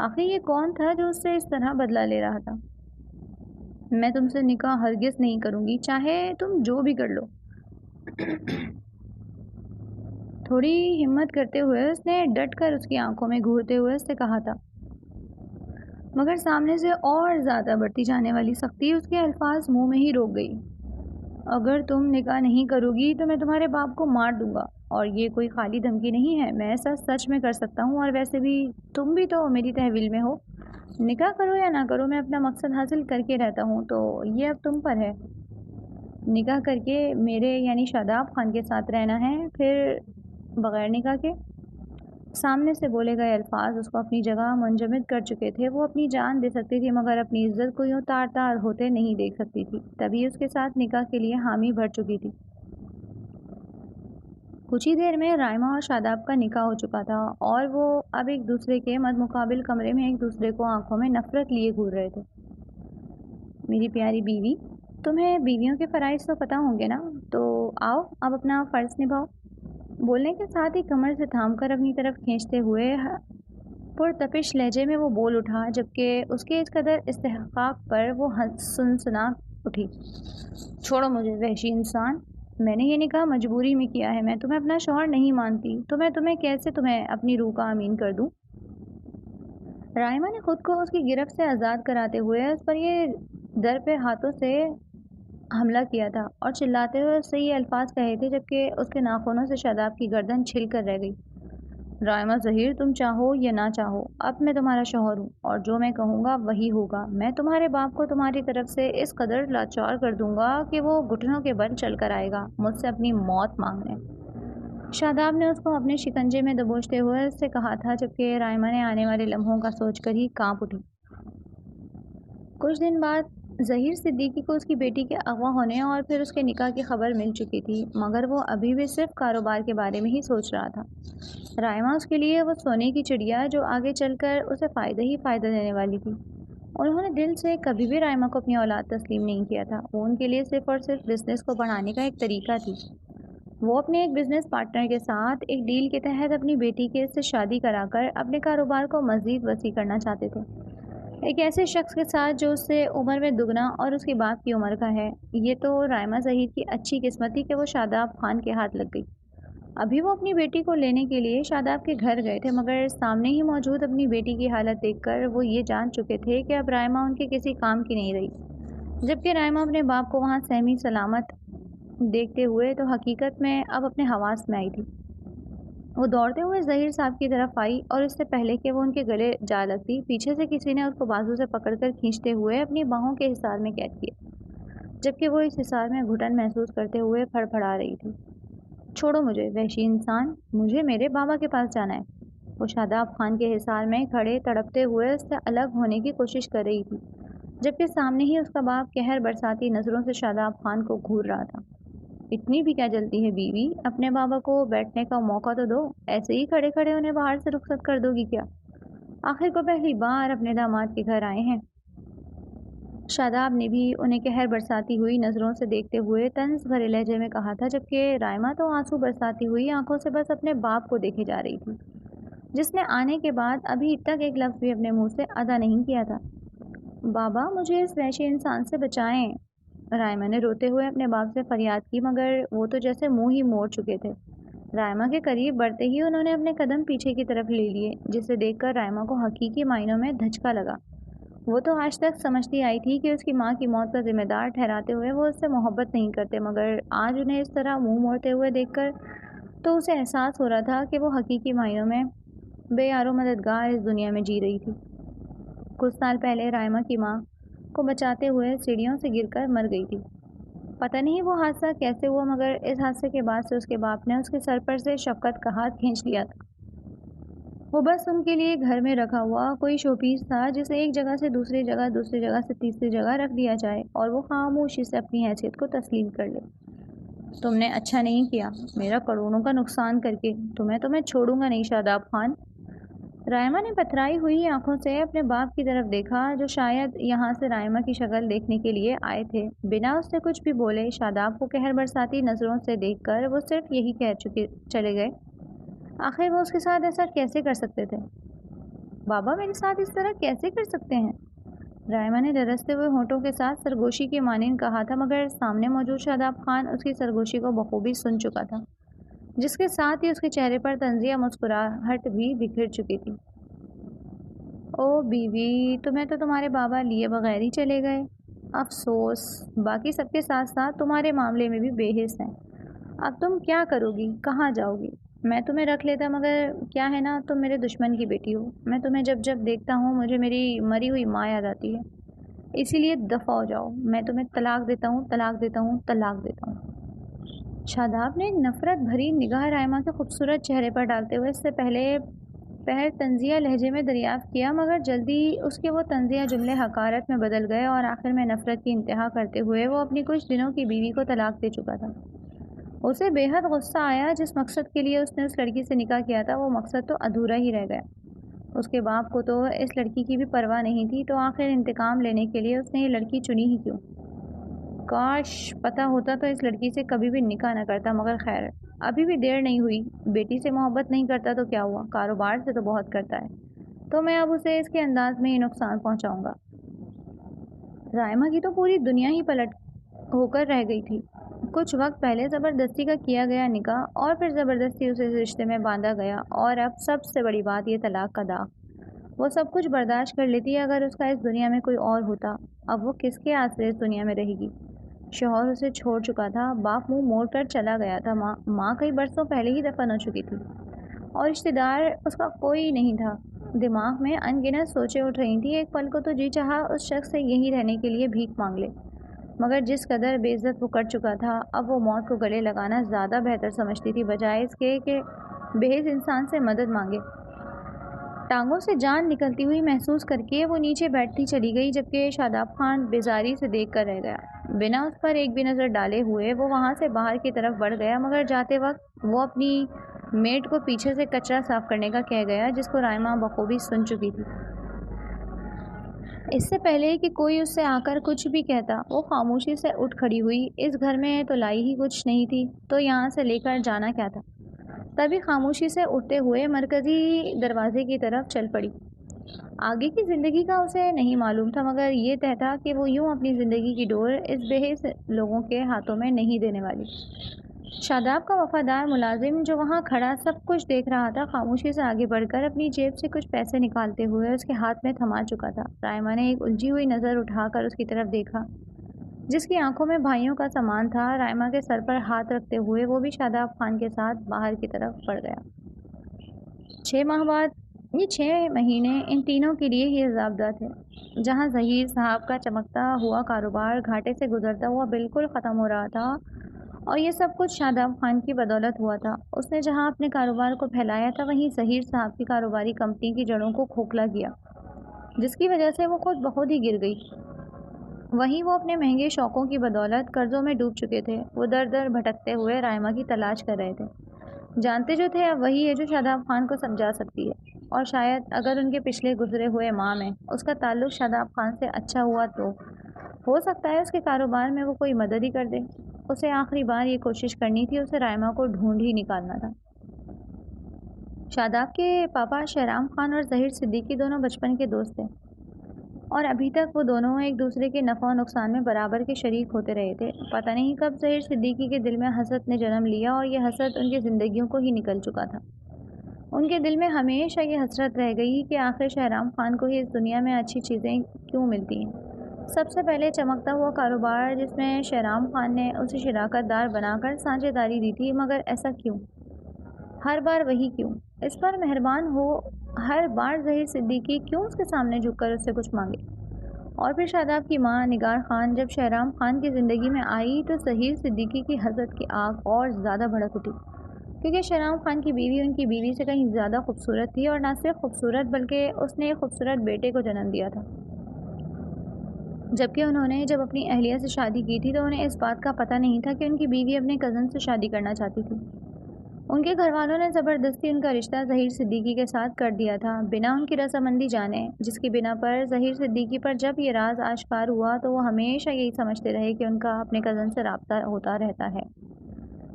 آخر یہ کون تھا جو اس سے اس طرح بدلہ لے رہا تھا؟ میں تم سے نکاح ہرگز نہیں کروں گی، چاہے تم جو بھی کر لو۔ تھوڑی ہمت کرتے ہوئے اس نے ڈٹ کر اس کی آنکھوں میں گھورتے ہوئے اس سے کہا تھا، مگر سامنے سے اور زیادہ بڑھتی جانے والی سختی اس کے الفاظ منہ میں ہی روک گئی۔ اگر تم نکاح نہیں کرو گی تو میں تمہارے باپ کو مار دوں گا، اور یہ کوئی خالی دھمکی نہیں ہے، میں ایسا سچ میں کر سکتا ہوں، اور ویسے بھی تم بھی تو میری تحویل میں ہو۔ نکاح کرو یا نہ کرو، میں اپنا مقصد حاصل کر کے رہتا ہوں، تو یہ اب تم پر ہے۔ نکاح کر کے میرے یعنی شاداب خان کے ساتھ رہنا ہے، پھر بغیر نکاح کے؟ سامنے سے بولے گئے الفاظ اس کو اپنی جگہ منجمد کر چکے تھے۔ وہ اپنی جان دے سکتی تھی مگر اپنی عزت کو یوں تار تار ہوتے نہیں دیکھ سکتی تھی۔ تبھی اس کے ساتھ نکاح کے لیے حامی بھر چکی تھی۔ کچھ ہی دیر میں رائمہ اور شاداب کا نکاح ہو چکا تھا، اور وہ اب ایک دوسرے کے مد مقابل کمرے میں ایک دوسرے کو آنکھوں میں نفرت لیے گھور رہے تھے۔ میری پیاری بیوی، تمہیں بیویوں کے فرائض تو پتہ ہوں گے نا، تو آؤ اب اپنا فرض نبھاؤ۔ بولنے کے ساتھ ہی کمر سے تھام کر اپنی طرف کھینچتے ہوئے پرتپش لہجے میں وہ بول اٹھا، جبکہ اس کے اس قدر استحقاق پر وہ سنسنا اٹھی۔ چھوڑو مجھے وحشی انسان، میں نے یہ نکاح مجبوری میں کیا ہے، میں تمہیں اپنا شوہر نہیں مانتی، تو میں تمہیں کیسے اپنی روح کا امین کر دوں؟ رائمہ نے خود کو اس کی گرفت سے آزاد کراتے ہوئے اس پر یہ در پہ ہاتھوں سے حملہ کیا تھا اور چلاتے ہوئے اس سے یہ الفاظ کہے تھے، جبکہ اس کے ناخنوں سے شاداب کی گردن چھل کر رہ گئی۔ رائمہ ظہیر، تم چاہو یا نہ چاہو، اب میں تمہارا شوہر ہوں، اور جو میں کہوں گا وہی ہوگا۔ میں تمہارے باپ کو تمہاری طرف سے اس قدر لاچار کر دوں گا کہ وہ گھٹنوں کے بل چل کر آئے گا مجھ سے اپنی موت مانگنے۔ شاداب نے اس کو اپنے شکنجے میں دبوچتے ہوئے اس سے کہا تھا، جبکہ رائمہ نے آنے والے لمحوں کا سوچ کر ہی کانپ اٹھی۔ کچھ دن بعد ظہیر صدیقی کو اس کی بیٹی کے اغوا ہونے اور پھر اس کے نکاح کی خبر مل چکی تھی، مگر وہ ابھی بھی صرف کاروبار کے بارے میں ہی سوچ رہا تھا۔ رائمہ اس کے لیے وہ سونے کی چڑیا جو آگے چل کر اسے فائدہ ہی فائدہ دینے والی تھی۔ انہوں نے دل سے کبھی بھی رائمہ کو اپنی اولاد تسلیم نہیں کیا تھا، وہ ان کے لیے صرف اور صرف بزنس کو بڑھانے کا ایک طریقہ تھی۔ وہ اپنے ایک بزنس پارٹنر کے ساتھ ایک ڈیل کے تحت اپنی بیٹی کے سے شادی کرا کر اپنے کاروبار کو مزید وسیع کرنا چاہتے تھے، ایک ایسے شخص کے ساتھ جو اس سے عمر میں دگنا اور اس کے باپ کی عمر کا ہے۔ یہ تو رائمہ ظہیر کی اچھی قسمت تھی کہ وہ شاداب خان کے ہاتھ لگ گئی۔ ابھی وہ اپنی بیٹی کو لینے کے لیے شاداب کے گھر گئے تھے، مگر سامنے ہی موجود اپنی بیٹی کی حالت دیکھ کر وہ یہ جان چکے تھے کہ اب رائمہ ان کے کسی کام کی نہیں رہی۔ جبکہ رائمہ اپنے باپ کو وہاں سہمی سلامت دیکھتے ہوئے تو حقیقت میں اب اپنے حواس میں آئی تھی۔ وہ دوڑتے ہوئے ظہیر صاحب کی طرف آئی اور اس سے پہلے کہ وہ ان کے گلے جا لگتی، پیچھے سے کسی نے اس کو بازو سے پکڑ کر کھینچتے ہوئے اپنی باہوں کے حصار میں قید کیا، جبکہ وہ اس حصار میں گھٹن محسوس کرتے ہوئے پھڑ پھڑا رہی تھی۔ چھوڑو مجھے وحشی انسان، مجھے میرے بابا کے پاس جانا ہے۔ وہ شاداب خان کے حصار میں کھڑے تڑپتے ہوئے اس سے الگ ہونے کی کوشش کر رہی تھی، جبکہ سامنے ہی اس کا باپ قہر برساتی نظروں سے شاداب خان کو گھور رہا تھا۔ اتنی بھی کیا جلتی ہے بیوی، اپنے بابا کو بیٹھنے کا موقع تو دو، ایسے ہی کھڑے کھڑے انہیں باہر سے رخصت کر دو گی کیا؟ آخر کو پہلی بار اپنے داماد کے گھر آئے ہیں۔ شاداب نے بھی انہیں قہر برساتی ہوئی نظروں سے دیکھتے ہوئے طنز بھرے لہجے میں کہا تھا، جبکہ رائمہ تو آنسو برساتی ہوئی آنکھوں سے بس اپنے باپ کو دیکھے جا رہی تھی، جس نے آنے کے بعد ابھی تک ایک لفظ بھی اپنے منہ سے ادا نہیں کیا تھا۔ بابا، مجھے اس وحشی انسان سے بچائیں، رائمہ نے روتے ہوئے اپنے باپ سے فریاد کی، مگر وہ تو جیسے منہ ہی موڑ چکے تھے۔ رائمہ کے قریب بڑھتے ہی انہوں نے اپنے قدم پیچھے کی طرف لے لیے، جسے دیکھ کر رائمہ کو حقیقی معنوں میں دھچکا لگا۔ وہ تو آج تک سمجھتی آئی تھی کہ اس کی ماں کی موت کا ذمہ دار ٹھہراتے ہوئے وہ اس سے محبت نہیں کرتے، مگر آج انہیں اس طرح منہ موڑتے ہوئے دیکھ کر تو اسے احساس ہو رہا تھا کہ وہ حقیقی معنوں میں بے یار و مددگار اس دنیا میں جی رہی تھی۔ کچھ سال پہلے رائمہ کی ماں کو بچاتے ہوئے سیڑھیوں سے گر کر مر گئی تھی۔ پتہ نہیں وہ حادثہ کیسے ہوا، مگر اس حادثے کے بعد سے اس کے باپ نے اس کے سر پر سے شفقت کا ہاتھ کھینچ لیا تھا۔ وہ بس ان کے لیے گھر میں رکھا ہوا کوئی شو پیس تھا، جسے ایک جگہ سے دوسری جگہ، دوسری جگہ سے تیسری جگہ رکھ دیا جائے اور وہ خاموشی سے اپنی حیثیت کو تسلیم کر لے۔ تم نے اچھا نہیں کیا میرا کروڑوں کا نقصان کر کے، تمہیں چھوڑوں گا نہیں شاداب خان۔ رائمہ نے پتھرائی ہوئی آنکھوں سے اپنے باپ کی طرف دیکھا، جو شاید یہاں سے رائمہ کی شکل دیکھنے کے لیے آئے تھے۔ بنا اس سے کچھ بھی بولے شاداب کو قہر برساتی نظروں سے دیکھ کر وہ صرف یہی کہہ چلے گئے، آخر وہ اس کے ساتھ ایسا کیسے کر سکتے تھے؟ بابا میرے ساتھ اس طرح کیسے کر سکتے ہیں؟ رائما نے درستے ہوئے ہونٹوں کے ساتھ سرگوشی کی مانند کہا تھا، مگر سامنے موجود شاداب خان اس کی سرگوشی کو بخوبی سن چکا تھا، جس کے ساتھ ہی اس کے چہرے پر طنزیہ مسکراہٹ بھی بکھر چکی تھی۔ او بیوی، تمہیں تو تمہارے بابا لیے بغیر ہی چلے گئے۔ افسوس، باقی سب کے ساتھ ساتھ تمہارے معاملے میں بھی بے حس ہیں۔ اب تم کیا کرو گی؟ کہاں جاؤ گی؟ میں تمہیں رکھ لیتا، مگر کیا ہے نا، تم میرے دشمن کی بیٹی ہو۔ میں تمہیں جب جب دیکھتا ہوں مجھے میری مری ہوئی ماں یاد آتی ہے، اسی لیے دفع ہو جاؤ۔ میں تمہیں طلاق دیتا ہوں، طلاق دیتا ہوں، طلاق دیتا ہوں۔ شاداب نے نفرت بھری نگاہ رائما کے خوبصورت چہرے پر ڈالتے ہوئے اس سے پہلے پہر طنزیہ لہجے میں دریافت کیا، مگر جلدی اس کے وہ طنزیہ جملے حقارت میں بدل گئے اور آخر میں نفرت کی انتہا کرتے ہوئے وہ اپنی کچھ دنوں کی بیوی کو طلاق دے چکا تھا۔ اسے بے حد غصہ آیا۔ جس مقصد کے لیے اس نے اس لڑکی سے نکاح کیا تھا وہ مقصد تو ادھورا ہی رہ گیا۔ اس کے باپ کو تو اس لڑکی کی بھی پرواہ نہیں تھی، تو آخر انتقام لینے کے لیے اس نے یہ لڑکی چنی ہی کیوں؟ کاش پتہ ہوتا تو اس لڑکی سے کبھی بھی نکاح نہ کرتا، مگر خیر، ابھی بھی دیر نہیں ہوئی۔ بیٹی سے محبت نہیں کرتا تو کیا ہوا، کاروبار سے تو بہت کرتا ہے، تو میں اب اسے اس کے انداز میں ہی نقصان پہنچاؤں گا۔ رائما کی تو پوری دنیا ہی پلٹ ہو کر رہ گئی تھی۔ کچھ وقت پہلے زبردستی کا کیا گیا نکاح، اور پھر زبردستی اسے اس رشتے میں باندھا گیا، اور اب سب سے بڑی بات یہ طلاق کا داغ۔ وہ سب کچھ برداشت کر لیتی اگر اس کا اس دنیا میں کوئی اور ہوتا۔ اب وہ کس کے آسرے اس دنیا میں رہے گی؟ شوہر اسے چھوڑ چکا تھا، باپ منہ موڑ کر چلا گیا تھا، ماں کئی برسوں پہلے ہی دفن ہو چکی تھی، اور رشتہ دار اس کا کوئی نہیں تھا۔ دماغ میں ان گنت سوچیں اٹھ رہی تھیں۔ ایک پل کو تو جی چاہا اس شخص سے یہیں رہنے کے لیے بھیک مانگ لے، مگر جس قدر بے عزت وہ کر چکا تھا، اب وہ موت کو گلے لگانا زیادہ بہتر سمجھتی تھی، بجائے اس کے کہ بےحس انسان سے مدد مانگے۔ ٹانگوں سے جان نکلتی ہوئی محسوس کر کے وہ نیچے بیٹھتی چلی گئی، جبکہ شاداب خان بیزاری سے دیکھ کر رہ گیا۔ بنا اس پر ایک بھی نظر ڈالے ہوئے وہ وہاں سے باہر کی طرف بڑھ گیا، مگر جاتے وقت وہ اپنی میٹ کو پیچھے سے کچرا صاف کرنے کا کہہ گیا، جس کو رائما بخوبی سن چکی تھی۔ اس سے پہلے کہ کوئی اس سے آ کر کچھ بھی کہتا، وہ خاموشی سے اٹھ کھڑی ہوئی۔ اس گھر میں تو لائی ہی کچھ نہیں تھی، تو یہاں سے لے کر جانا کیا تھا؟ تبھی خاموشی سے اٹھتے ہوئے مرکزی دروازے کی طرف چل پڑی۔ آگے کی زندگی کا اسے نہیں معلوم تھا، مگر یہ طے تھا کہ وہ یوں اپنی زندگی کی ڈور اس بے حس لوگوں کے ہاتھوں میں نہیں دینے والی۔ شاداب کا وفادار ملازم جو وہاں کھڑا سب کچھ دیکھ رہا تھا، خاموشی سے آگے بڑھ کر اپنی جیب سے کچھ پیسے نکالتے ہوئے اس کے ہاتھ میں تھما چکا تھا۔ رائما نے ایک الجھی ہوئی نظر اٹھا کر اس کی طرف دیکھا، جس کی آنکھوں میں بھائیوں کا سامان تھا۔ رائما کے سر پر ہاتھ رکھتے ہوئے وہ بھی شاداب خان کے ساتھ باہر کی طرف بڑھ گیا۔ 6 ماہ بعد یہ 6 مہینے ان تینوں کے لیے ہی عذابدہ تھے، جہاں ظہیر صاحب کا چمکتا ہوا کاروبار گھاٹے سے گزرتا ہوا بالکل ختم ہو رہا تھا، اور یہ سب کچھ شاداب خان کی بدولت ہوا تھا۔ اس نے جہاں اپنے کاروبار کو پھیلایا تھا، وہیں ظہیر صاحب کی کاروباری کمپنی کی جڑوں کو کھوکھلا کیا، جس کی وجہ سے وہ خود بخود ہی گر گئی۔ وہیں وہ اپنے مہنگے شوقوں کی بدولت قرضوں میں ڈوب چکے تھے۔ وہ در در بھٹکتے ہوئے رائما کی تلاش کر رہے تھے۔ جانتے جو تھے اب وہی ہے جو شاداب خان کو سمجھا سکتی ہے، اور شاید اگر ان کے پچھلے گزرے ہوئے ماہ میں اس کا تعلق شاداب خان سے اچھا ہوا تو ہو سکتا ہے اس کے کاروبار میں وہ کوئی مدد ہی کر دے۔ اسے آخری بار یہ کوشش کرنی تھی، اسے رائما کو ڈھونڈ ہی نکالنا تھا۔ شاداب کے پاپا شہرام خان اور ظہیر صدیقی دونوں بچپن کے دوست تھے، اور ابھی تک وہ دونوں ایک دوسرے کے نفع و نقصان میں برابر کے شریک ہوتے رہے تھے۔ پتہ نہیں کب ظہیر صدیقی کے دل میں حسد نے جنم لیا، اور یہ حسد ان کی زندگیوں کو ہی نکل چکا تھا۔ ان کے دل میں ہمیشہ یہ حسرت رہ گئی کہ آخر شہرام خان کو ہی اس دنیا میں اچھی چیزیں کیوں ملتی ہیں۔ سب سے پہلے چمکتا ہوا کاروبار، جس میں شہرام خان نے اسے شراکت دار بنا کر سانجھ داری دی تھی، مگر ایسا کیوں؟ ہر بار وہی کیوں؟ اس پر مہربان ہو ہر بار ظہیر صدیقی کیوں اس کے سامنے جھک کر اس سے کچھ مانگے؟ اور پھر شاداب کی ماں نگار خان جب شہرام خان کی زندگی میں آئی تو ظہیر صدیقی کی حسد کی آگ اور زیادہ بھڑک اٹھی، کیونکہ شہرام خان کی بیوی ان کی بیوی سے کہیں زیادہ خوبصورت تھی، اور نہ صرف خوبصورت بلکہ اس نے ایک خوبصورت بیٹے کو جنم دیا تھا، جبکہ انہوں نے جب اپنی اہلیہ سے شادی کی تھی تو انہیں اس بات کا پتہ نہیں تھا کہ ان کی بیوی اپنے کزن سے شادی کرنا چاہتی تھی۔ ان کے گھر والوں نے زبردستی ان کا رشتہ ظہیر صدیقی کے ساتھ کر دیا تھا، بنا ان کی رضامندی جانے، جس کی بنا پر ظہیر صدیقی پر جب یہ راز آشکار ہوا تو وہ ہمیشہ یہی سمجھتے رہے کہ ان کا اپنے کزن سے رابطہ ہوتا رہتا ہے۔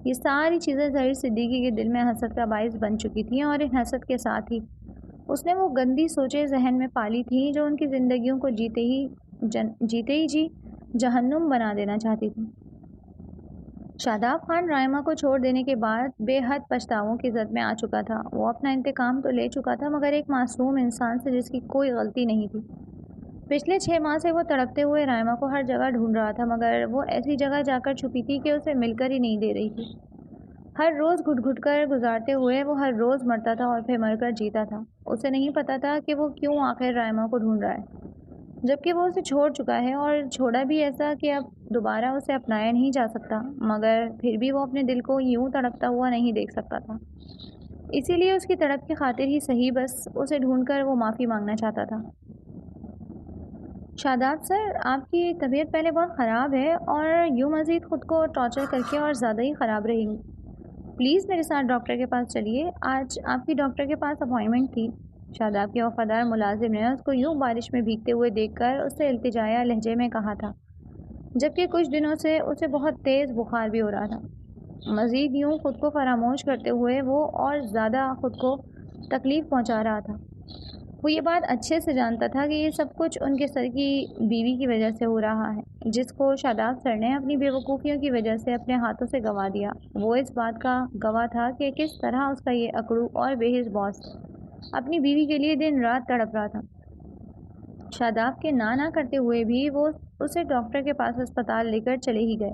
یہ ساری چیزیں ظہیر صدیقی کے دل میں حسد کا باعث بن چکی تھیں، اور ان حسد کے ساتھ ہی اس نے وہ گندی سوچیں ذہن میں پالی تھیں جو ان کی زندگیوں کو جیتے ہی جہنم بنا دینا چاہتی تھی۔ شاداب خان رائمہ کو چھوڑ دینے کے بعد بے حد پچھتاووں کی زد میں آ چکا تھا۔ وہ اپنا انتقام تو لے چکا تھا مگر ایک معصوم انسان سے جس کی کوئی غلطی نہیں تھی۔ پچھلے 6 ماہ سے وہ تڑپتے ہوئے رائمہ کو ہر جگہ ڈھونڈ رہا تھا مگر وہ ایسی جگہ جا کر چھپی تھی کہ اسے مل کر ہی نہیں دے رہی تھی۔ ہر روز گھٹ گھٹ کر گزارتے ہوئے وہ ہر روز مرتا تھا اور پھر مر کر جیتا تھا۔ اسے نہیں پتا تھا کہ وہ کیوں آخر رائمہ کو ڈھونڈ رہا ہے جبکہ وہ اسے چھوڑ چکا ہے، اور چھوڑا بھی ایسا کہ اب دوبارہ اسے اپنایا نہیں جا سکتا، مگر پھر بھی وہ اپنے دل کو یوں تڑپتا ہوا نہیں دیکھ سکتا تھا۔ اسی لیے اس کی تڑپ کی خاطر ہی صحیح بس اسے ڈھونڈ کر وہ معافی مانگنا چاہتا تھا۔ شاداب سر، آپ کی طبیعت پہلے بہت خراب ہے اور یوں مزید خود کو ٹارچر کر کے اور زیادہ ہی خراب رہے گی۔ پلیز میرے ساتھ ڈاکٹر کے پاس چلیے، آج آپ کی ڈاکٹر کے پاس اپائنٹمنٹ تھی۔ شاداب کے وفادار ملازم نے اس کو یوں بارش میں بھیگتے ہوئے دیکھ کر اس سے التجائیہ لہجے میں کہا تھا، جبکہ کچھ دنوں سے اسے بہت تیز بخار بھی ہو رہا تھا۔ مزید یوں خود کو فراموش کرتے ہوئے وہ اور زیادہ خود کو تکلیف پہنچا رہا تھا۔ وہ یہ بات اچھے سے جانتا تھا کہ یہ سب کچھ ان کے سر کی بیوی کی وجہ سے ہو رہا ہے، جس کو شاداب سر نے اپنی بے وقوفیوں کی وجہ سے اپنے ہاتھوں سے گنوا دیا۔ وہ اس بات کا گواہ تھا کہ کس طرح اس کا یہ اکڑو اور بے حس باس اپنی بیوی کے لیے دن رات تڑپ رہا تھا۔ شاداب کے نہ کرتے ہوئے بھی وہ اسے ڈاکٹر کے پاس اسپتال لے کر چلے ہی گئے۔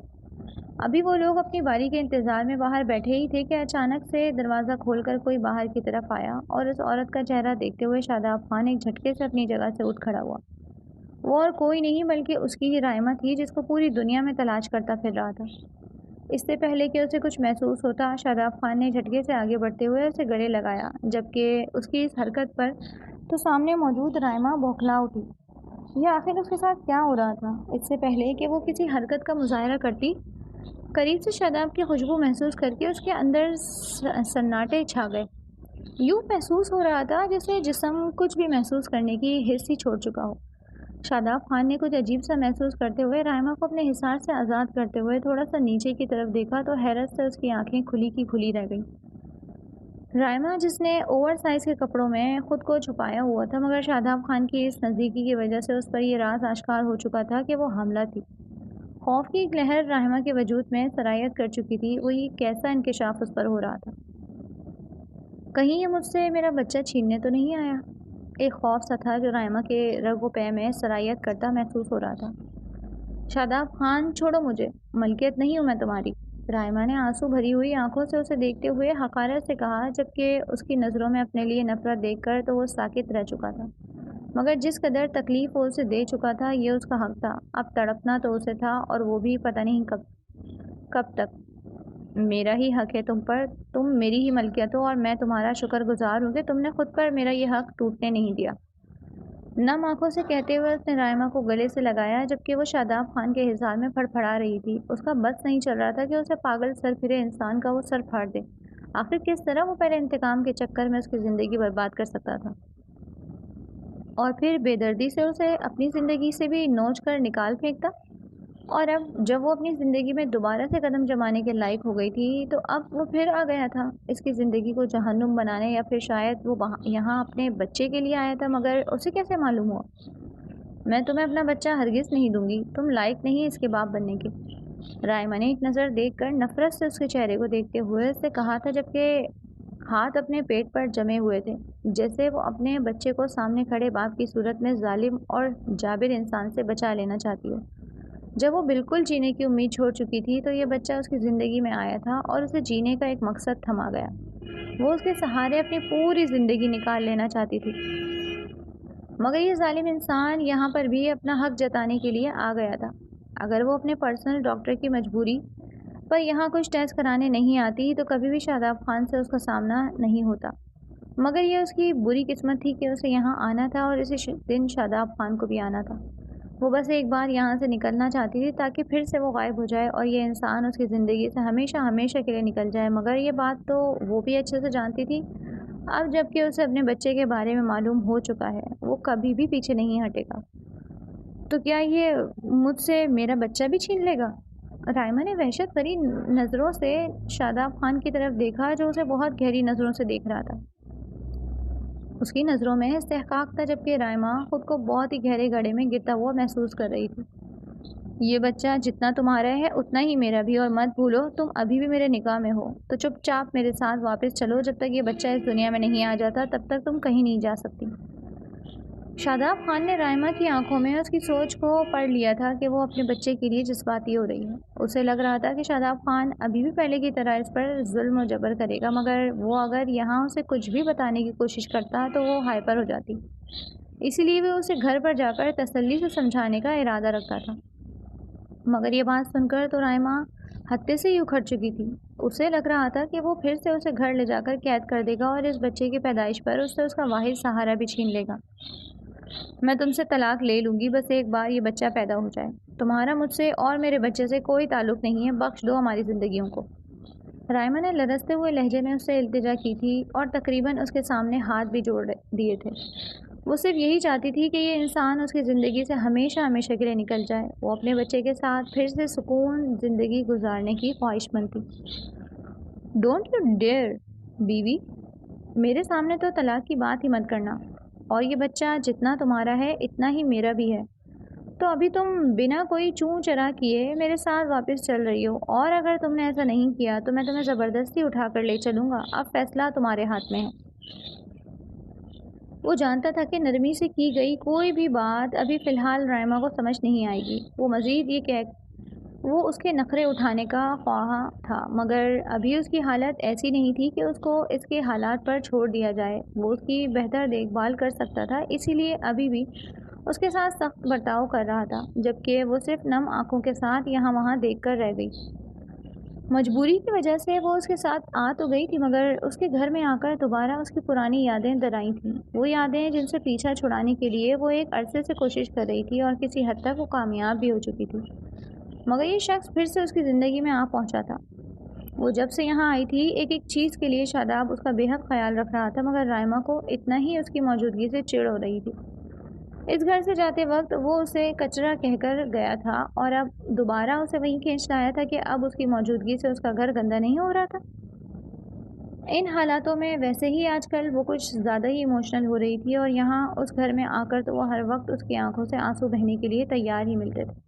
ابھی وہ لوگ اپنی باری کے انتظار میں باہر بیٹھے ہی تھے کہ اچانک سے دروازہ کھول کر کوئی باہر کی طرف آیا اور اس عورت کا چہرہ دیکھتے ہوئے شاداب خان ایک جھٹکے سے اپنی جگہ سے اٹھ کھڑا ہوا۔ وہ اور کوئی نہیں بلکہ اس کی ہی رائمہ تھی جس کو پوری دنیا میں تلاش کرتا پھر رہا تھا۔ اس سے پہلے کہ اسے کچھ محسوس ہوتا، شاداب خان نے جھٹکے سے آگے بڑھتے ہوئے اسے گلے لگایا، جبکہ اس کی اس حرکت پر تو سامنے موجود رائمہ بوکھلا اٹھی۔ یہ آخر اس کے ساتھ کیا ہو رہا تھا؟ اس سے پہلے کہ وہ کسی حرکت کا مظاہرہ کرتی، قریب سے شاداب کی خوشبو محسوس کر کے اس کے اندر سناٹے چھا گئے۔ یوں محسوس ہو رہا تھا جیسے جسم کچھ بھی محسوس کرنے کی حس ہی چھوڑ چکا ہو۔ شاداب خان نے کچھ عجیب سا محسوس کرتے ہوئے رائمہ کو اپنے حصار سے آزاد کرتے ہوئے تھوڑا سا نیچے کی طرف دیکھا تو حیرت سے اس کی آنکھیں کھلی کی کھلی رہ گئیں۔ رائمہ، جس نے اوور سائز کے کپڑوں میں خود کو چھپایا ہوا تھا مگر شاداب خان کی اس نزدیکی کی وجہ سے اس پر یہ راز آشکار ہو چکا تھا کہ وہ حاملہ تھی۔ خوف کی ایک لہر رائمہ کے وجود میں سرایت کر چکی تھی۔ وہ یہ کیسا انکشاف اس پر ہو رہا تھا؟ کہیں یہ مجھ سے میرا بچہ چھیننے تو نہیں آیا؟ ایک خوف سا تھا جو رائمہ کے رگ و پے میں سرایت کرتا محسوس ہو رہا تھا۔ شاداب خان، چھوڑو مجھے، ملکیت نہیں ہوں میں تمہاری۔ رائمہ نے آنسو بھری ہوئی آنکھوں سے اسے دیکھتے ہوئے حقارت سے کہا، جبکہ اس کی نظروں میں اپنے لیے نفرت دیکھ کر تو وہ ساکت رہ چکا تھا، مگر جس قدر تکلیف وہ اسے دے چکا تھا یہ اس کا حق تھا۔ اب تڑپنا تو اسے تھا، اور وہ بھی پتہ نہیں کب تک۔ میرا ہی حق ہے تم پر، تم میری ہی ملکیت ہو، اور میں تمہارا شکر گزار ہوں کہ تم نے خود پر میرا یہ حق ٹوٹنے نہیں دیا۔ نم آنکھوں سے کہتے ہوئے اس نے رائمہ کو گلے سے لگایا، جبکہ وہ شاداب خان کے حصار میں پھڑپھڑا رہی تھی۔ اس کا بس نہیں چل رہا تھا کہ اسے پاگل سر پھرے انسان کا وہ سر پھاڑ دے۔ آخر کس طرح وہ پہلے انتقام کے چکر میں اس کی زندگی برباد کر سکتا تھا اور پھر بے دردی سے اسے اپنی زندگی سے بھی نوچ کر نکال پھینکتا، اور اب جب وہ اپنی زندگی میں دوبارہ سے قدم جمانے کے لائق ہو گئی تھی تو اب وہ پھر آ گیا تھا اس کی زندگی کو جہنم بنانے، یا پھر شاید وہ یہاں اپنے بچے کے لیے آیا تھا، مگر اسے کیسے معلوم ہوا؟ میں تمہیں اپنا بچہ ہرگز نہیں دوں گی، تم لائق نہیں اس کے باپ بننے کی۔ رائمہ نے ایک نظر دیکھ کر نفرت سے اس کے چہرے کو دیکھتے ہوئے اس سے کہا تھا، جبکہ ہاتھ اپنے پیٹ پر جمے ہوئے تھے، جیسے وہ اپنے بچے کو سامنے کھڑے باپ کی صورت میں ظالم اور جابر انسان سے بچا لینا چاہتی ہو۔ جب وہ بالکل جینے کی امید چھوڑ چکی تھی تو یہ بچہ اس کی زندگی میں آیا تھا اور اسے جینے کا ایک مقصد تھما گیا۔ وہ اس کے سہارے اپنی پوری زندگی نکال لینا چاہتی تھی، مگر یہ ظالم انسان یہاں پر بھی اپنا حق جتانے کے لیے آ گیا تھا۔ اگر وہ اپنے پرسنل ڈاکٹر کی مجبوری پر یہاں کچھ ٹیسٹ کرانے نہیں آتی تو کبھی بھی شاداب خان سے اس کا سامنا نہیں ہوتا، مگر یہ اس کی بری قسمت تھی کہ اسے یہاں آنا تھا، اور اسی دن شاداب خان کو بھی آنا تھا۔ وہ بس ایک بار یہاں سے نکلنا چاہتی تھی تاکہ پھر سے وہ غائب ہو جائے اور یہ انسان اس کی زندگی سے ہمیشہ ہمیشہ کے لیے نکل جائے، مگر یہ بات تو وہ بھی اچھے سے جانتی تھی۔ اب جب کہ اسے اپنے بچے کے بارے میں معلوم ہو چکا ہے، وہ کبھی بھی پیچھے نہیں ہٹے گا۔ تو کیا یہ مجھ سے میرا بچہ بھی چھین لے گا؟ رائمہ نے وحشت بھری نظروں سے شاداب خان کی طرف دیکھا جو اسے بہت گہری نظروں سے دیکھ رہا تھا۔ اس کی نظروں میں استحقاق تھا، جبکہ رائما خود کو بہت ہی گہرے گڑھے میں گرتا ہوا محسوس کر رہی تھی۔ یہ بچہ جتنا تمہارا ہے اتنا ہی میرا بھی، اور مت بھولو تم ابھی بھی میرے نکاح میں ہو، تو چپ چاپ میرے ساتھ واپس چلو۔ جب تک یہ بچہ اس دنیا میں نہیں آ جاتا تب تک تم کہیں نہیں جا سکتی۔ شاداب خان نے رائما کی آنکھوں میں اس کی سوچ کو پڑھ لیا تھا کہ وہ اپنے بچے کے لیے جذباتی ہو رہی ہے۔ اسے لگ رہا تھا کہ شاداب خان ابھی بھی پہلے کی طرح اس پر ظلم و جبر کرے گا، مگر وہ اگر یہاں اسے کچھ بھی بتانے کی کوشش کرتا تو وہ ہائپر ہو جاتی، اسی لیے وہ اسے گھر پر جا کر تسلی سے سمجھانے کا ارادہ رکھتا تھا۔ مگر یہ بات سن کر تو رائما ہتے سے ہی اکھڑ چکی تھی۔ اسے لگ رہا تھا کہ وہ پھر سے اسے گھر لے جا کر قید کر دے گا اور اس بچے کی پیدائش پر اس سے اس کا واحد سہارا بھی چھین لے گا۔ میں تم سے طلاق لے لوں گی، بس ایک بار یہ بچہ پیدا ہو جائے۔ تمہارا مجھ سے اور میرے بچے سے کوئی تعلق نہیں ہے، بخش دو ہماری زندگیوں کو۔ رائما نے لرزتے ہوئے لہجے میں اس سے التجا کی تھی اور تقریباً اس کے سامنے ہاتھ بھی جوڑ دیے تھے۔ وہ صرف یہی چاہتی تھی کہ یہ انسان اس کی زندگی سے ہمیشہ ہمیشہ کے لیے نکل جائے، وہ اپنے بچے کے ساتھ پھر سے سکون زندگی گزارنے کی خواہش مند تھی۔ ڈونٹ یو ڈیئر بیوی، میرے سامنے تو طلاق کی بات ہی مت کرنا، اور یہ بچہ جتنا تمہارا ہے اتنا ہی میرا بھی ہے۔ تو ابھی تم بنا کوئی چوں چرا کیے میرے ساتھ واپس چل رہی ہو، اور اگر تم نے ایسا نہیں کیا تو میں تمہیں زبردستی اٹھا کر لے چلوں گا۔ اب فیصلہ تمہارے ہاتھ میں ہے۔ وہ جانتا تھا کہ نرمی سے کی گئی کوئی بھی بات ابھی فی الحال رائما کو سمجھ نہیں آئے گی۔ وہ مزید یہ کہ وہ اس کے نخرے اٹھانے کا خواہاں تھا، مگر ابھی اس کی حالت ایسی نہیں تھی کہ اس کو اس کے حالات پر چھوڑ دیا جائے۔ وہ اس کی بہتر دیکھ بھال کر سکتا تھا، اسی لیے ابھی بھی اس کے ساتھ سخت برتاؤ کر رہا تھا، جبکہ وہ صرف نم آنکھوں کے ساتھ یہاں وہاں دیکھ کر رہ گئی۔ مجبوری کی وجہ سے وہ اس کے ساتھ آ تو گئی تھی، مگر اس کے گھر میں آ کر دوبارہ اس کی پرانی یادیں درائی تھیں، وہ یادیں جن سے پیچھا چھڑانے کے لیے وہ ایک عرصے سے کوشش کر رہی تھی اور کسی حد تک وہ کامیاب بھی ہو چکی تھی، مگر یہ شخص پھر سے اس کی زندگی میں آ پہنچا تھا۔ وہ جب سے یہاں آئی تھی ایک ایک چیز کے لیے شاداب اس کا بے حد خیال رکھ رہا تھا، مگر رائما کو اتنا ہی اس کی موجودگی سے چڑ ہو رہی تھی۔ اس گھر سے جاتے وقت وہ اسے کچرا کہہ کر گیا تھا، اور اب دوبارہ اسے وہیں کھینچ لایا تھا کہ اب اس کی موجودگی سے اس کا گھر گندا نہیں ہو رہا تھا۔ ان حالاتوں میں ویسے ہی آج کل وہ کچھ زیادہ ہی ایموشنل ہو رہی تھی، اور یہاں اس گھر میں آ کر تو وہ ہر وقت اس کی آنکھوں سے آنسو بہنے کے لیے تیار ہی ملتے تھے۔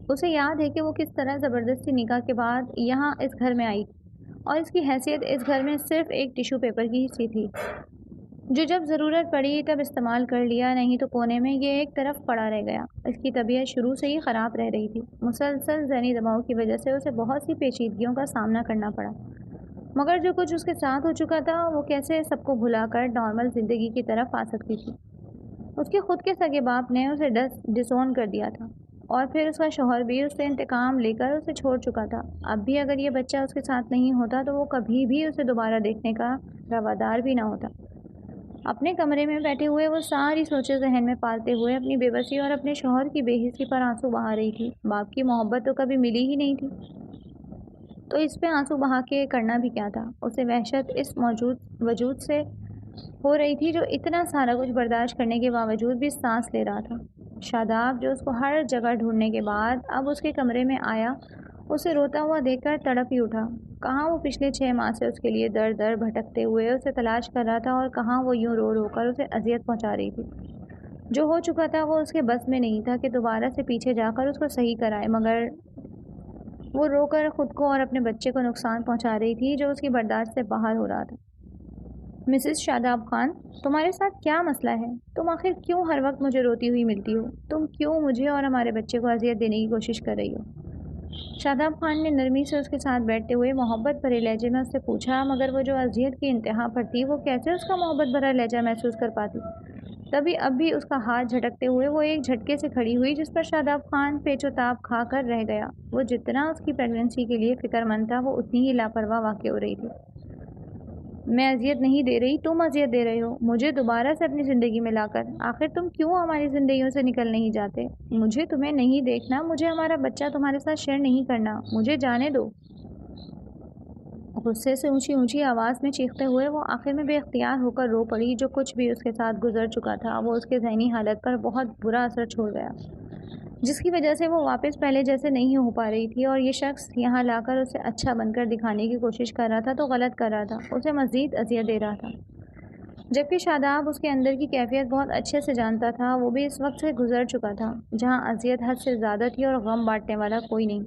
اسے یاد ہے کہ وہ کس طرح زبردستی نکاح کے بعد یہاں اس گھر میں آئی، اور اس کی حیثیت اس گھر میں صرف ایک ٹیشو پیپر کی سی تھی، جو جب ضرورت پڑی تب استعمال کر لیا، نہیں تو کونے میں یہ ایک طرف پڑا رہ گیا۔ اس کی طبیعت شروع سے ہی خراب رہ رہی تھی، مسلسل ذہنی دباؤ کی وجہ سے اسے بہت سی پیچیدگیوں کا سامنا کرنا پڑا، مگر جو کچھ اس کے ساتھ ہو چکا تھا وہ کیسے سب کو بھلا کر نارمل زندگی کی طرف آ سکتی تھی۔ اس کے خود کے سگے باپ نے اسے ڈسون کر دیا تھا، اور پھر اس کا شوہر بھی اس سے انتقام لے کر اسے چھوڑ چکا تھا۔ اب بھی اگر یہ بچہ اس کے ساتھ نہیں ہوتا تو وہ کبھی بھی اسے دوبارہ دیکھنے کا روادار بھی نہ ہوتا۔ اپنے کمرے میں بیٹھے ہوئے وہ ساری سوچیں ذہن میں پالتے ہوئے اپنی بے بسی اور اپنے شوہر کی بے حسی پر آنسو بہا رہی تھی۔ باپ کی محبت تو کبھی ملی ہی نہیں تھی، تو اس پہ آنسو بہا کے کرنا بھی کیا تھا؟ اسے وحشت اس وجود سے ہو رہی تھی جو اتنا سارا کچھ برداشت کرنے کے باوجود بھی سانس لے رہا تھا۔ شاداب جو اس کو ہر جگہ ڈھونڈنے کے بعد اب اس کے کمرے میں آیا، اسے روتا ہوا دیکھ کر تڑپ ہی اٹھا۔ کہاں وہ پچھلے 6 ماہ سے اس کے لیے در در بھٹکتے ہوئے اسے تلاش کر رہا تھا، اور کہاں وہ یوں رو رو کر اسے اذیت پہنچا رہی تھی۔ جو ہو چکا تھا وہ اس کے بس میں نہیں تھا کہ دوبارہ سے پیچھے جا کر اس کو صحیح کرائے، مگر وہ رو کر خود کو اور اپنے بچے کو نقصان پہنچا رہی تھی جو اس کی برداشت سے باہر ہو رہا تھا۔ مسز شاداب خان، تمہارے ساتھ کیا مسئلہ ہے؟ تم آخر کیوں ہر وقت مجھے روتی ہوئی ملتی ہو؟ تم کیوں مجھے اور ہمارے بچے کو اذیت دینے کی کوشش کر رہی ہو؟ شاداب خان نے نرمی سے اس کے ساتھ بیٹھتے ہوئے محبت بھرے لہجے میں اس سے پوچھا، مگر وہ جو اذیت کی انتہا پر تھی وہ کیسے اس کا محبت بھرا لہجہ محسوس کر پاتی؟ تبھی اب بھی اس کا ہاتھ جھٹکتے ہوئے وہ ایک جھٹکے سے کھڑی ہوئی، جس پر شاداب خان پیچ و تاب کھا کر رہ گیا۔ وہ جتنا اس کی پریگننسی کے لیے فکر مند تھا وہ اتنی ہی لاپرواہ واقع ہو رہی تھی۔ میں اذیت نہیں دے رہی، تم اذیت دے رہے ہو مجھے دوبارہ سے اپنی زندگی میں لا کر۔ آخر تم کیوں ہماری زندگیوں سے نکل نہیں جاتے؟ مجھے تمہیں نہیں دیکھنا، مجھے ہمارا بچہ تمہارے ساتھ شیئر نہیں کرنا، مجھے جانے دو۔ غصے سے اونچی اونچی آواز میں چیختے ہوئے وہ آخر میں بے اختیار ہو کر رو پڑی۔ جو کچھ بھی اس کے ساتھ گزر چکا تھا وہ اس کے ذہنی حالت پر بہت برا اثر چھوڑ گیا، جس کی وجہ سے وہ واپس پہلے جیسے نہیں ہو پا رہی تھی، اور یہ شخص یہاں لا کر اسے اچھا بن کر دکھانے کی کوشش کر رہا تھا تو غلط کر رہا تھا، اسے مزید اذیت دے رہا تھا۔ جبکہ شاداب اس کے اندر کی کیفیت بہت اچھے سے جانتا تھا، وہ بھی اس وقت سے گزر چکا تھا جہاں اذیت حد سے زیادہ تھی اور غم بانٹنے والا کوئی نہیں۔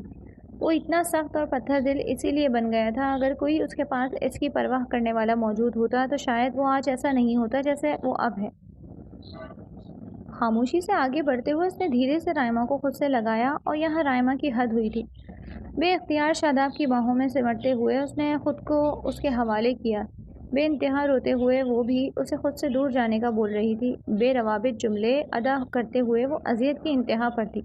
وہ اتنا سخت اور پتھر دل اسی لیے بن گیا تھا، اگر کوئی اس کے پاس اس کی پرواہ کرنے والا موجود ہوتا تو شاید وہ آج ایسا نہیں ہوتا جیسے وہ اب ہے۔ خاموشی سے آگے بڑھتے ہوئے اس نے دھیرے سے رائما کو خود سے لگایا اور یہاں رائما کی حد ہوئی تھی۔ بے اختیار شاداب کی باہوں میں سمٹتے ہوئے اس نے خود کو اس کے حوالے کیا۔ بے انتہا روتے ہوئے وہ بھی اسے خود سے دور جانے کا بول رہی تھی۔ بے روابط جملے ادا کرتے ہوئے وہ اذیت کی انتہا پر تھی۔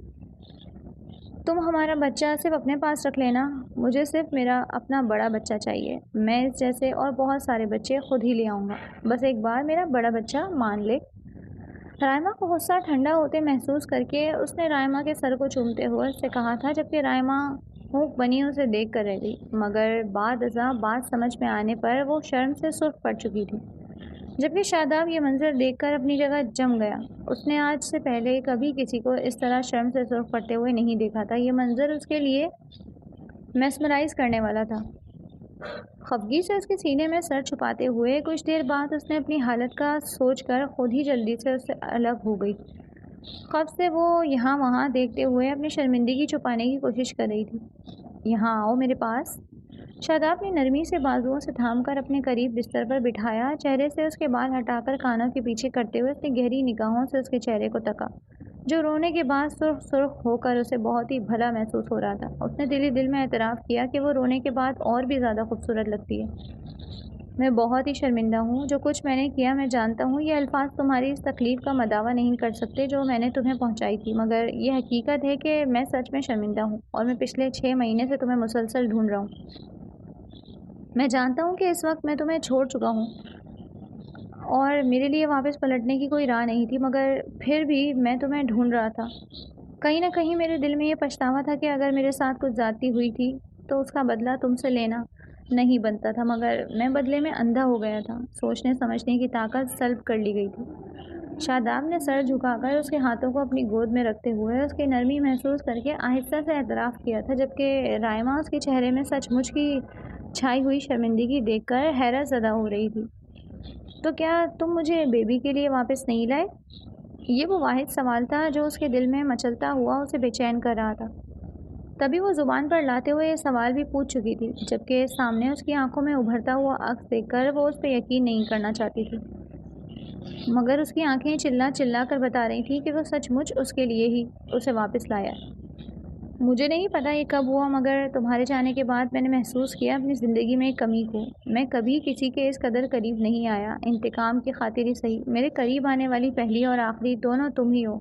تم ہمارا بچہ صرف اپنے پاس رکھ لینا، مجھے صرف میرا اپنا بڑا بچہ چاہیے، میں اس جیسے اور بہت سارے بچے خود ہی لے آؤں گا، بس ایک بار میرا بڑا بچہ مان لے۔ رائما کو غصہ ٹھنڈا ہوتے محسوس کر کے اس نے رائما کے سر کو چومتے ہوئے اس سے کہا تھا، جبکہ رائما ہوک بنی اسے دیکھ کر رہ گئی، مگر بعد ازاں بات سمجھ میں آنے پر وہ شرم سے سرخ پڑ چکی تھی۔ جبکہ شاداب یہ منظر دیکھ کر اپنی جگہ جم گیا۔ اس نے آج سے پہلے کبھی کسی کو اس طرح شرم سے سرخ پڑتے ہوئے نہیں دیکھا تھا۔ یہ منظر اس کے لیے میسمرائز کرنے والا تھا۔ خفگی سے اس کے سینے میں سر چھپاتے ہوئے کچھ دیر بعد اس نے اپنی حالت کا سوچ کر خود ہی جلدی سے اس سے الگ ہو گئی۔ خفت سے وہ یہاں وہاں دیکھتے ہوئے اپنی شرمندگی چھپانے کی کوشش کر رہی تھی۔ یہاں آؤ میرے پاس۔ شاداب نے نرمی سے بازوؤں سے تھام کر اپنے قریب بستر پر بٹھایا، چہرے سے اس کے بال ہٹا کر کانوں کے پیچھے کرتے ہوئے اس نے گہری نگاہوں سے اس کے چہرے کو تکا، جو رونے کے بعد سرخ سرخ ہو کر اسے بہت ہی بھلا محسوس ہو رہا تھا۔ اس نے دل ہی دل میں اعتراف کیا کہ وہ رونے کے بعد اور بھی زیادہ خوبصورت لگتی ہے۔ میں بہت ہی شرمندہ ہوں، جو کچھ میں نے کیا میں جانتا ہوں یہ الفاظ تمہاری اس تکلیف کا مداوع نہیں کر سکتے جو میں نے تمہیں پہنچائی تھی، مگر یہ حقیقت ہے کہ میں سچ میں شرمندہ ہوں اور میں پچھلے 6 مہینے سے تمہیں مسلسل ڈھونڈ رہا ہوں۔ میں جانتا ہوں کہ اس وقت میں تمہیں چھوڑ چکا ہوں اور میرے لیے واپس پلٹنے کی کوئی راہ نہیں تھی، مگر پھر بھی میں تمہیں ڈھونڈ رہا تھا۔ کہیں نہ کہیں میرے دل میں یہ پچھتاوا تھا کہ اگر میرے ساتھ کچھ زیادتی ہوئی تھی تو اس کا بدلہ تم سے لینا نہیں بنتا تھا، مگر میں بدلے میں اندھا ہو گیا تھا، سوچنے سمجھنے کی طاقت سلب کر لی گئی تھی۔ شاداب نے سر جھکا کر اس کے ہاتھوں کو اپنی گود میں رکھتے ہوئے اس کی نرمی محسوس کر کے آہستہ سے اعتراف کیا تھا، جبکہ رائما اس کے چہرے میں سچ مچ کی چھائی ہوئی شرمندگی دیکھ کر حیرت زدہ ہو رہی تھی۔ تو کیا تم مجھے بیبی کے لیے واپس نہیں لائے؟ یہ وہ واحد سوال تھا جو اس کے دل میں مچلتا ہوا اسے بے چین کر رہا تھا۔ تبھی وہ زبان پر لاتے ہوئے یہ سوال بھی پوچھ چکی تھی، جبکہ سامنے اس کی آنکھوں میں ابھرتا ہوا عکس دیکھ کر وہ اس پہ یقین نہیں کرنا چاہتی تھی، مگر اس کی آنکھیں چلا چلا کر بتا رہی تھیں کہ وہ سچ مچ اس کے لیے ہی اسے واپس لایا ہے۔ مجھے نہیں پتا یہ کب ہوا، مگر تمہارے جانے کے بعد میں نے محسوس کیا اپنی زندگی میں ایک کمی کو۔ میں کبھی کسی کے اس قدر قریب نہیں آیا، انتقام کی خاطر ہی صحیح، میرے قریب آنے والی پہلی اور آخری دونوں تم ہی ہو۔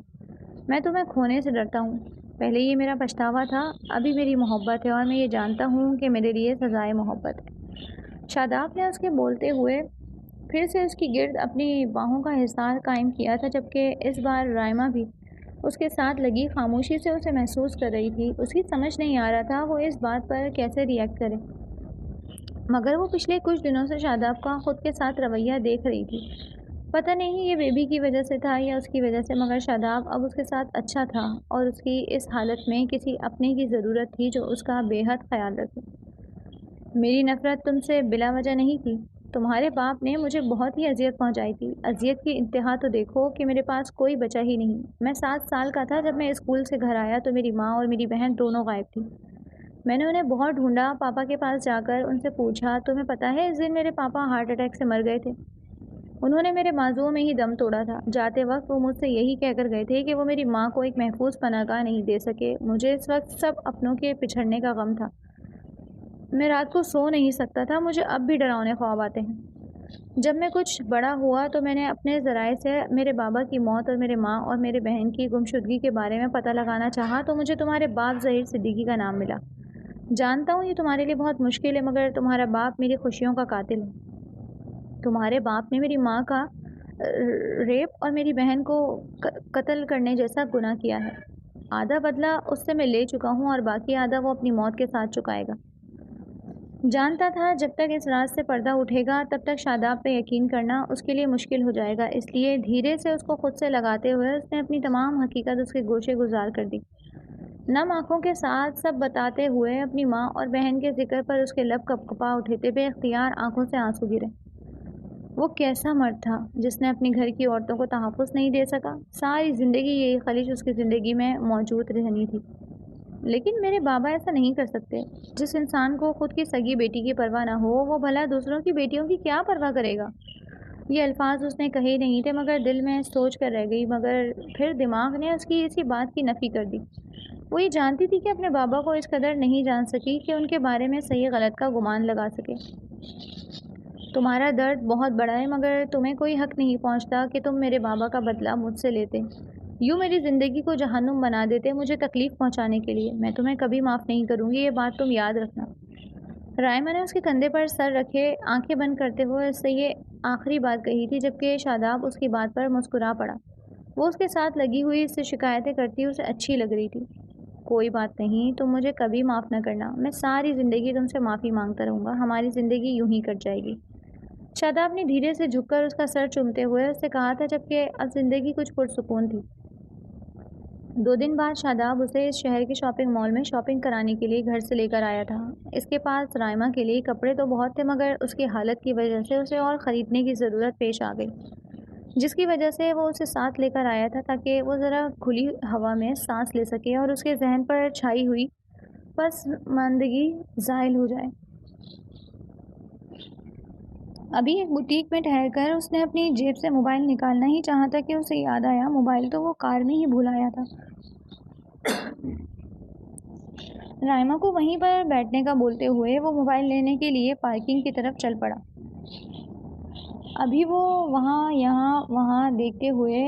میں تمہیں کھونے سے ڈرتا ہوں۔ پہلے یہ میرا پچھتاوا تھا، ابھی میری محبت ہے اور میں یہ جانتا ہوں کہ میرے لیے سزائے محبت ہے۔ شاداب نے اس کے بولتے ہوئے پھر سے اس کی گرد اپنی باہوں کا حصار قائم کیا تھا، جبکہ اس بار رائما بھی اس کے ساتھ لگی خاموشی سے اسے محسوس کر رہی تھی۔ اس کی سمجھ نہیں آ رہا تھا وہ اس بات پر کیسے ری ایکٹ کرے، مگر وہ پچھلے کچھ دنوں سے شاداب کا خود کے ساتھ رویہ دیکھ رہی تھی۔ پتہ نہیں یہ بیبی کی وجہ سے تھا یا اس کی وجہ سے، مگر شاداب اب اس کے ساتھ اچھا تھا اور اس کی اس حالت میں کسی اپنے کی ضرورت تھی جو اس کا بے حد خیال رکھے۔ میری نفرت تم سے بلا وجہ نہیں تھی، تمہارے باپ نے مجھے بہت ہی اذیت پہنچائی تھی۔ اذیت کی انتہا تو دیکھو کہ میرے پاس کوئی بچہ ہی نہیں۔ میں 7 سال کا تھا جب میں اسکول سے گھر آیا تو میری ماں اور میری بہن دونوں غائب تھیں۔ میں نے انہیں بہت ڈھونڈا، پاپا کے پاس جا کر ان سے پوچھا، تمہیں پتہ ہے اس دن میرے پاپا ہارٹ اٹیک سے مر گئے تھے؟ انہوں نے میرے بازوؤں میں ہی دم توڑا تھا۔ جاتے وقت وہ مجھ سے یہی کہہ کر گئے تھے کہ وہ میری ماں کو ایک محفوظ پناہ گاہ نہیں دے سکے۔ مجھے اس وقت سب اپنوں کے پچھڑنے کا غم تھا، میں رات کو سو نہیں سکتا تھا، مجھے اب بھی ڈراؤنے خواب آتے ہیں۔ جب میں کچھ بڑا ہوا تو میں نے اپنے ذرائع سے میرے بابا کی موت اور میرے ماں اور میرے بہن کی گمشدگی کے بارے میں پتہ لگانا چاہا تو مجھے تمہارے باپ ظہیر صدیقی کا نام ملا۔ جانتا ہوں یہ تمہارے لیے بہت مشکل ہے، مگر تمہارا باپ میری خوشیوں کا قاتل ہے۔ تمہارے باپ نے میری ماں کا ریپ اور میری بہن کو قتل کرنے جیسا گناہ کیا ہے۔ آدھا بدلہ اس سے میں لے چکا ہوں اور باقی آدھا وہ اپنی موت کے ساتھ چکائے گا۔ جانتا تھا جب تک اس راز سے پردہ اٹھے گا تب تک شاداب پہ یقین کرنا اس کے لیے مشکل ہو جائے گا، اس لیے دھیرے سے اس کو خود سے لگاتے ہوئے اس نے اپنی تمام حقیقت اس کے گوشے گزار کر دی۔ نم آنکھوں کے ساتھ سب بتاتے ہوئے اپنی ماں اور بہن کے ذکر پر اس کے لب کپکپا اٹھے تھے، بے اختیار آنکھوں سے آنسو گرے۔ وہ کیسا مرد تھا جس نے اپنے گھر کی عورتوں کو تحفظ نہیں دے سکا؟ ساری زندگی یہ خلیج اس کی زندگی میں موجود رہنی تھی۔ لیکن میرے بابا ایسا نہیں کر سکتے۔ جس انسان کو خود کی سگی بیٹی کی پرواہ نہ ہو، وہ بھلا دوسروں کی بیٹیوں کی کیا پرواہ کرے گا؟ یہ الفاظ اس نے کہے نہیں تھے، مگر دل میں سوچ کر رہ گئی، مگر پھر دماغ نے اس کی اسی بات کی نفی کر دی۔ وہ یہ جانتی تھی کہ اپنے بابا کو اس قدر نہیں جان سکی کہ ان کے بارے میں صحیح غلط کا گمان لگا سکے۔ تمہارا درد بہت بڑا ہے، مگر تمہیں کوئی حق نہیں پہنچتا کہ تم میرے بابا کا بدلہ مجھ سے لیتے، یوں میری زندگی کو جہنم بنا دیتے مجھے تکلیف پہنچانے کے لیے۔ میں تمہیں کبھی معاف نہیں کروں گی، یہ بات تم یاد رکھنا۔ رائمہ نے اس کے کندھے پر سر رکھے آنکھیں بند کرتے ہوئے اس سے یہ آخری بات کہی تھی، جبکہ شاداب اس کی بات پر مسکرا پڑا۔ وہ اس کے ساتھ لگی ہوئی اس سے شکایتیں کرتی اسے اچھی لگ رہی تھی۔ کوئی بات نہیں، تم مجھے کبھی معاف نہ کرنا، میں ساری زندگی تم سے معافی مانگتا رہوں گا، ہماری زندگی یوں ہی کٹ جائے گی۔ شاداب نے دھیرے سے جھک کر اس کا سر چومتے ہوئے اس سے کہا تھا، جبکہ اب زندگی کچھ پرسکون تھی۔ 2 دن بعد شاداب اسے اس شہر کے شاپنگ مال میں شاپنگ کرانے کے لیے گھر سے لے کر آیا تھا۔ اس کے پاس رائمہ کے لیے کپڑے تو بہت تھے، مگر اس کی حالت کی وجہ سے اسے اور خریدنے کی ضرورت پیش آ گئی، جس کی وجہ سے وہ اسے ساتھ لے کر آیا تھا تاکہ وہ ذرا کھلی ہوا میں سانس لے سکے اور اس کے ذہن پر چھائی ہوئی پسماندگی زائل ہو جائے۔ ابھی ایک بوتیک میں ٹھہر کر اس نے اپنی جیب سے موبائل نکالنا ہی چاہا تھا کہ اسے یاد آیا موبائل تو وہ کار میں ہی بھول آیا تھا۔ رائمہ کو وہیں پر بیٹھنے کا بولتے ہوئے وہ موبائل لینے کے لیے پارکنگ کی طرف چل پڑا۔ ابھی وہ وہاں یہاں وہاں دیکھتے ہوئے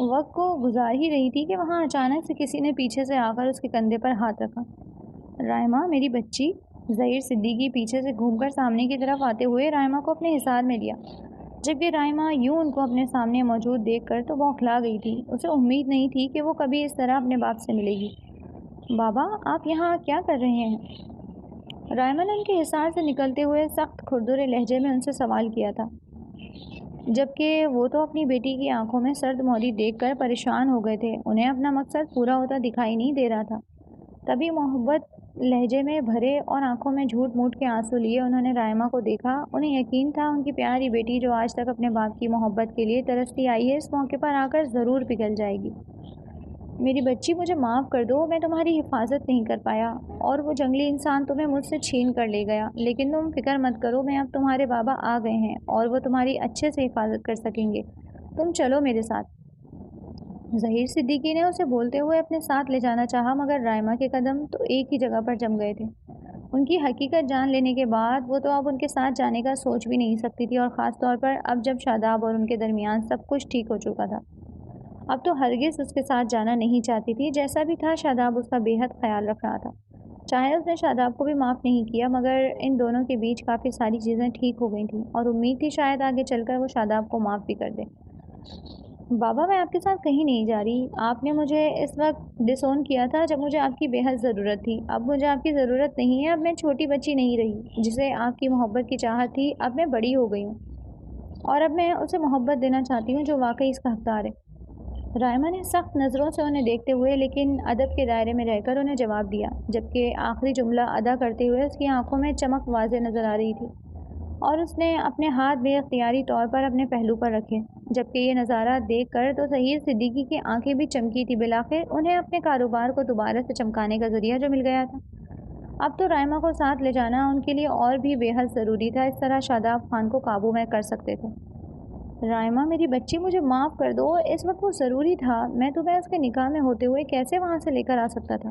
وقت کو گزار ہی رہی تھی کہ وہاں اچانک سے کسی نے پیچھے سے آ کر اس کے کندھے پر ہاتھ رکھا۔ رائمہ میری بچی، ظہیر صدیقی پیچھے سے گھوم کر سامنے کی طرف آتے ہوئے رائمہ کو اپنے حصار میں لیا، جبکہ رائمہ یوں ان کو اپنے سامنے موجود دیکھ کر تو بوکھلا گئی تھی۔ اسے امید نہیں تھی کہ وہ کبھی اس طرح اپنے باپ سے ملے گی۔ بابا، آپ یہاں کیا کر رہے ہیں؟ رائمہ نے ان کے حصار سے نکلتے ہوئے سخت کھردرے لہجے میں ان سے سوال کیا تھا، جبکہ وہ تو اپنی بیٹی کی آنکھوں میں سرد موری دیکھ کر پریشان ہو گئے تھے۔ انہیں اپنا مقصد پورا ہوتا دکھائی نہیں دے رہا تھا۔ تبھی محبت لہجے میں بھرے اور آنکھوں میں جھوٹ موٹ کے آنسو لیے انہوں نے رائمہ کو دیکھا۔ انہیں یقین تھا ان کی پیاری بیٹی جو آج تک اپنے باپ کی محبت کے لیے ترستی آئی ہے، اس موقع پر آ کر ضرور پگھل جائے گی۔ میری بچی، مجھے معاف کر دو، میں تمہاری حفاظت نہیں کر پایا اور وہ جنگلی انسان تمہیں مجھ سے چھین کر لے گیا، لیکن تم فکر مت کرو، میں اب تمہارے بابا آ گئے ہیں اور وہ تمہاری اچھے سے حفاظت کر سکیں گے، تم چلو میرے ساتھ۔ ظہیر صدیقی نے اسے بولتے ہوئے اپنے ساتھ لے جانا چاہا، مگر رائمہ کے قدم تو ایک ہی جگہ پر جم گئے تھے۔ ان کی حقیقت جان لینے کے بعد وہ تو اب ان کے ساتھ جانے کا سوچ بھی نہیں سکتی تھی، اور خاص طور پر اب جب شاداب اور ان کے درمیان سب کچھ ٹھیک ہو چکا تھا۔ اب تو ہرگز اس کے ساتھ جانا نہیں چاہتی تھی۔ جیسا بھی تھا، شاداب اس کا بے حد خیال رکھ رہا تھا۔ چاہے اس نے شاداب کو بھی معاف نہیں کیا، مگر ان دونوں کے بیچ کافی ساری چیزیں ٹھیک ہو گئی تھیں، اور امید تھی شاید آگے چل کر وہ شاداب کو معاف بھی کر دے۔ بابا، میں آپ کے ساتھ کہیں نہیں جا رہی۔ آپ نے مجھے اس وقت ڈس اون کیا تھا جب مجھے آپ کی بے حد ضرورت تھی۔ اب مجھے آپ کی ضرورت نہیں ہے۔ اب میں چھوٹی بچی نہیں رہی جسے آپ کی محبت کی چاہت تھی۔ اب میں بڑی ہو گئی ہوں اور اب میں اسے محبت دینا چاہتی ہوں جو واقعی اس کا حقدار ہے۔ رائمہ نے سخت نظروں سے انہیں دیکھتے ہوئے لیکن ادب کے دائرے میں رہ کر انہیں جواب دیا، جبکہ آخری جملہ ادا کرتے ہوئے اس کی آنکھوں میں چمک واضح نظر آ رہی تھی، اور اس نے اپنے ہاتھ بے اختیاری طور پر اپنے پہلو پر رکھے، جبکہ یہ نظارہ دیکھ کر تو ظہیر صدیقی کی آنکھیں بھی چمکی تھی۔ بالآخر انہیں اپنے کاروبار کو دوبارہ سے چمکانے کا ذریعہ جو مل گیا تھا۔ اب تو رائمہ کو ساتھ لے جانا ان کے لیے اور بھی بے حد ضروری تھا، اس طرح شاداب خان کو قابو میں کر سکتے تھے۔ رائمہ میری بچی، مجھے معاف کر دو، اس وقت وہ ضروری تھا، میں تمہیں اس کے نکاح میں ہوتے ہوئے کیسے وہاں سے لے کر آ سکتا تھا؟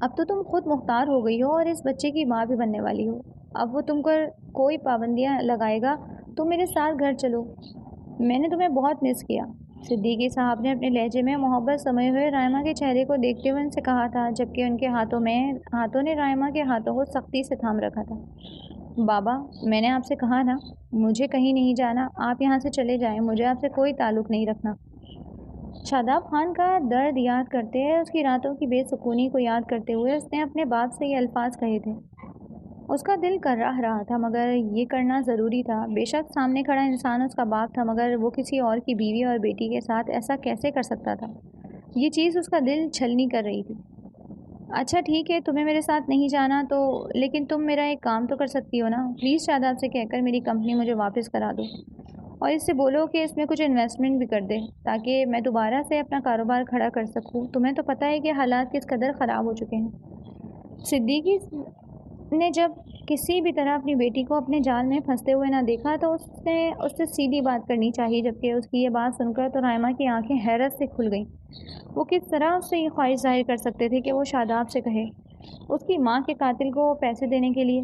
اب تو تم خود مختار ہو گئی ہو اور اس بچے کی ماں بھی بننے والی ہو۔ اب وہ تم پر کوئی پابندیاں لگائے گا؟ تم میرے ساتھ گھر چلو، میں نے تمہیں بہت مس کیا۔ صدیقی صاحب نے اپنے لہجے میں محبت سمے ہوئے رائمہ کے چہرے کو دیکھتے ہوئے ان سے کہا تھا، جبکہ ان کے ہاتھوں نے رائمہ کے ہاتھوں کو سختی سے تھام رکھا تھا۔ بابا، میں نے آپ سے کہا نا، مجھے کہیں نہیں جانا، آپ یہاں سے چلے جائیں، مجھے آپ سے کوئی تعلق نہیں رکھنا۔ شاداب خان کا درد یاد کرتے، اس کی راتوں کی بے سکونی کو یاد کرتے ہوئے اس نے اپنے باپ سے یہ الفاظ کہے تھے۔ اس کا دل کرراہ رہا تھا، مگر یہ کرنا ضروری تھا۔ بے شک سامنے کھڑا انسان اس کا باپ تھا، مگر وہ کسی اور کی بیوی اور بیٹی کے ساتھ ایسا کیسے کر سکتا تھا؟ یہ چیز اس کا دل چھلنی کر رہی تھی۔ اچھا ٹھیک ہے، تمہیں میرے ساتھ نہیں جانا تو لیکن تم میرا ایک کام تو کر سکتی ہو نا، پلیز شاداب سے کہہ کر میری کمپنی مجھے واپس کرا دو اور اس سے بولو کہ اس میں کچھ انویسٹمنٹ بھی کر دے تاکہ میں دوبارہ سے اپنا کاروبار کھڑا کر سکوں۔ تمہیں تو پتہ ہے کہ حالات کس قدر خراب ہو چکے ہیں۔ صدیقی نے جب کسی بھی طرح اپنی بیٹی کو اپنے جال میں پھنستے ہوئے نہ دیکھا تو اس نے اس سے سیدھی بات کرنی چاہیے، جبکہ اس کی یہ بات سن کر تو رائمہ کی آنکھیں حیرت سے کھل گئیں۔ وہ کس طرح اس سے یہ خواہش ظاہر کر سکتے تھے کہ وہ شاداب سے کہے اس کی ماں کے قاتل کو پیسے دینے کے لیے۔